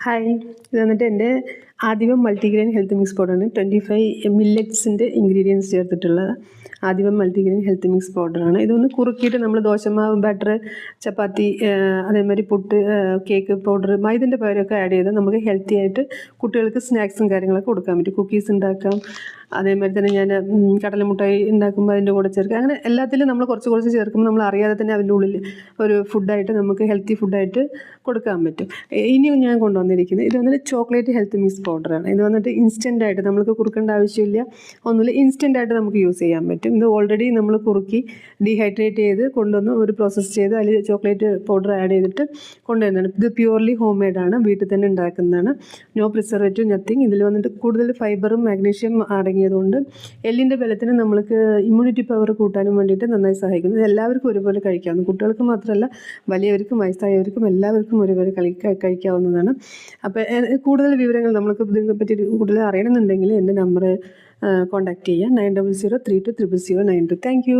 Hi, ഇത് വന്നിട്ട് എൻ്റെ ആദിവം മൾട്ടിഗ്രെയിൻ ഹെൽത്ത് മിക്സ് പൗഡറാണ്. 25 മില്ലറ്റ്സിൻ്റെ ഇൻഗ്രീഡിയൻസ് ചേർത്തിട്ടുള്ള ആദിവം മൾട്ടിഗ്രെയിൻ ഹെൽത്ത് മിക്സ് പൗഡറാണ്. ഇതൊന്ന് കുറുക്കിയിട്ട് നമ്മൾ ദോശമാവ്, ബാറ്റർ, ചപ്പാത്തി, അതേമാതിരി പുട്ട്, കേക്ക് പൗഡർ, മൈദൻ്റെ പകരമൊക്കെ ആഡ് ചെയ്താൽ നമുക്ക് ഹെൽത്തി ആയിട്ട് കുട്ടികൾക്ക് സ്നാക്സും കാര്യങ്ങളൊക്കെ കൊടുക്കാൻ പറ്റും. കുക്കീസ് ഉണ്ടാക്കാം. അതേമാതിരി തന്നെ ഞാൻ കടലമുട്ടായി ഉണ്ടാക്കുമ്പോൾ അതിൻ്റെ കൂടെ ചേർക്കുക. അങ്ങനെ എല്ലാത്തിലും നമ്മൾ കുറച്ച് കുറച്ച് ചേർക്കുമ്പോൾ നമ്മൾ അറിയാതെ തന്നെ അതിൻ്റെ ഉള്ളിൽ ഒരു ഫുഡായിട്ട് നമുക്ക് ഹെൽത്തി ഫുഡായിട്ട് കൊടുക്കാൻ പറ്റും. ഇനിയും ഞാൻ കൊണ്ടുവന്നിരിക്കുന്നത് ഇത് വന്നിട്ട് ചോക്ലേറ്റ് ഹെൽത്ത് മിക്സ് പൗഡറാണ്. ഇത് വന്നിട്ട് ഇൻസ്റ്റൻ്റായിട്ട് നമുക്ക് കുറുക്കേണ്ട ആവശ്യമില്ല, ഒന്നുമില്ല, ഇൻസ്റ്റൻ്റായിട്ട് നമുക്ക് യൂസ് ചെയ്യാൻ പറ്റും. ഇത് ഓൾറെഡി നമ്മൾ കുറുക്കി ഡീഹൈഡ്രേറ്റ് ചെയ്ത് കൊണ്ടുവന്ന് ഒരു പ്രോസസ്സ് ചെയ്ത് അതിൽ ചോക്ലേറ്റ് പൗഡർ ആഡ് ചെയ്തിട്ട് കൊണ്ടുവരുന്നതാണ്. ഇത് പ്യുവർലി ഹോം മെയ്ഡാണ്, വീട്ടിൽ തന്നെ ഉണ്ടാക്കുന്നതാണ്. No preservative, nothing. ഇതിൽ വന്നിട്ട് കൂടുതൽ ഫൈബറും മാഗ്നീഷ്യം അടങ്ങിയതുകൊണ്ട് എല്ലിൻ്റെ ബലത്തിന് നമ്മൾക്ക് ഇമ്മ്യൂണിറ്റി പവർ കൂട്ടാനും വേണ്ടിയിട്ട് നന്നായി സഹായിക്കുന്നു. ഇത് എല്ലാവർക്കും ഒരുപോലെ കഴിക്കാവുന്ന, കുട്ടികൾക്ക് മാത്രമല്ല വലിയവർക്കും വയസ്സായവർക്കും എല്ലാവർക്കും ഒരുപോലെ കഴിക്കാവുന്നതാണ്. അപ്പോൾ കൂടുതൽ വിവരങ്ങൾ നമ്മൾക്ക് ഇതിനെപ്പറ്റി കൂടുതൽ അറിയണമെന്നുണ്ടെങ്കിൽ എൻ്റെ നമ്പർ കോൺടാക്റ്റ് ചെയ്യുക. 9003200092. Thank you.